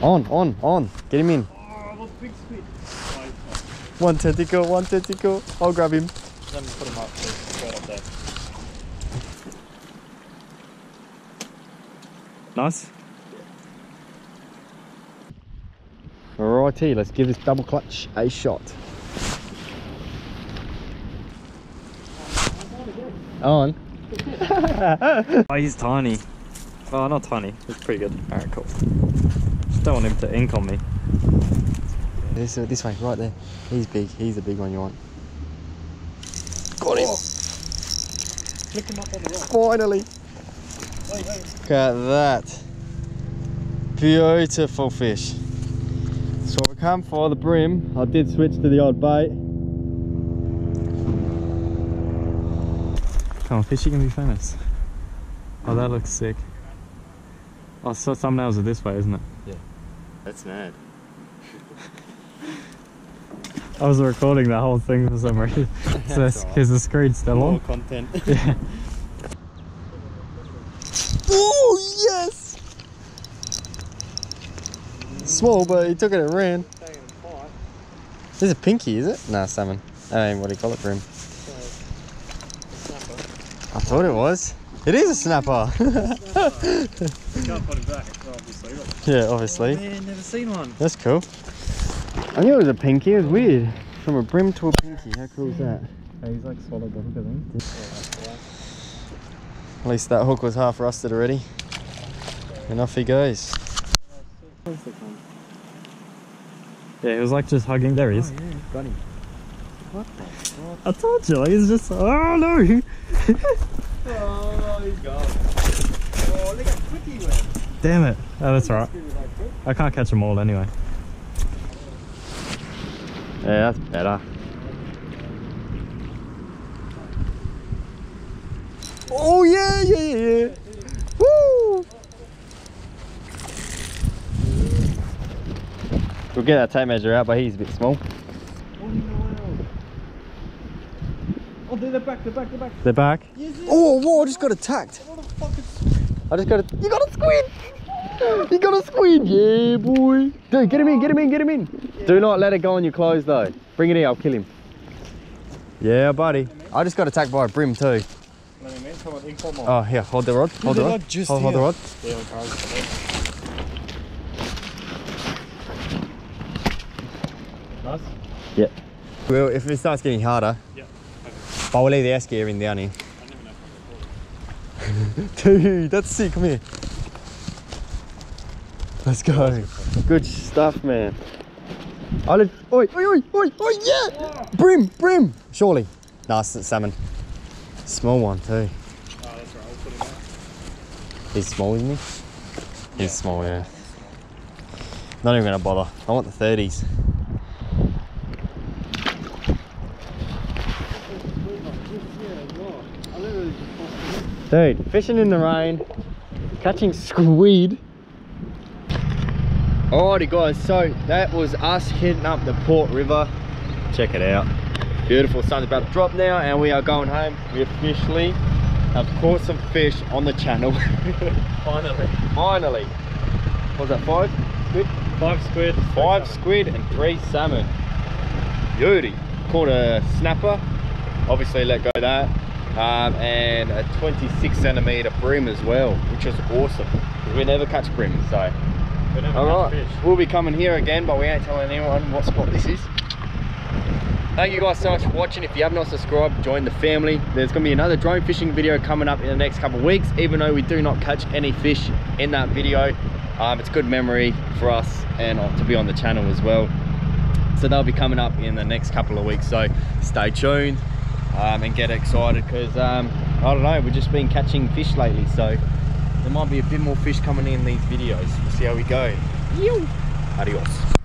On. Get him in. Oh, big squid. One tentacle. I'll grab him. Let me put him up, please. Right up there. Nice. Alrighty, let's give this double clutch a shot. On. Oh, he's tiny. Oh, not tiny. He's pretty good. Alright, cool. Just don't want him to ink on me. This way, right there. He's big. He's the big one you want. Got him. Flick him up on the rock. Finally. Look at that. Beautiful fish. So we come for the brim. I did switch to the old bait. Come on, fishy can be famous. Oh, that looks sick. Oh, so thumbnails are this way, isn't it? Yeah. That's mad. I was recording the whole thing for some reason. So is the screen still on? More content. Yeah. Oh, yes! Small, but he took it and ran. This is a pinky, is it? Nah, salmon. I mean, what do you call it, brim? I thought it was. It is a snapper. You can't put him back, obviously. Yeah, obviously. Oh, man, never seen one. That's cool. I knew it was a pinky. It was weird. From a brim to a pinky. How cool is that? Yeah, he's like swallowed the hook, I think. At least that hook was half rusted already. And off he goes. Yeah, he was like just hugging. There he is. Oh, yeah, got him. What the fuck? I told you, he's just. Oh no! Oh, he's gone. Oh, look how quick he went. Damn it. Oh, that's alright. I can't catch them all anyway. Yeah, that's better. Oh yeah. Woo! We'll get that tape measure out, but he's a bit small. Oh, they're back. They're back? Yes, oh, whoa, I just got attacked. I just got a... You got a squid! You got a squid! Yeah, boy! Dude, get him in! Yeah. Do not let it go on your clothes, though. Bring it in, I'll kill him. Yeah, buddy. I just got attacked by a brim, too. Oh, here, hold the rod. Hold the rod. Hold the rod. Nice? Yeah. Well, if it starts getting harder, but we'll leave the S gear in down here. Dude, that's sick. Come here. Let's go. Good stuff, man. Oi, yeah! Brim! Surely. Nice, it's salmon. Small one, too. Oh, that's right. I'll put him out. He's small, isn't he? He's small, yeah. Not even gonna bother. I want the 30s. Dude, fishing in the rain, catching squid. Alrighty guys, so that was us hitting up the Port River. Check it out. Beautiful, sun's about to drop now and we are going home. We officially have caught some fish on the channel. Finally. What was that, 5 squid? 5 squid. 5 squid and 3 salmon. Beauty. Caught a snapper, obviously let go of that. And a 26 centimeter brim as well, which was awesome because we never catch brim. So all right, we'll be coming here again, but we ain't telling anyone what spot this is. Thank you guys so much for watching. If you have not subscribed, join the family. There's gonna be another drone fishing video coming up in the next couple of weeks, even though we do not catch any fish in that video. It's good memory for us and to be on the channel as well. So they'll be coming up in the next couple of weeks, so stay tuned. And get excited because I don't know, we've just been catching fish lately, so there might be a bit more fish coming in these videos. We'll see how we go. Adios.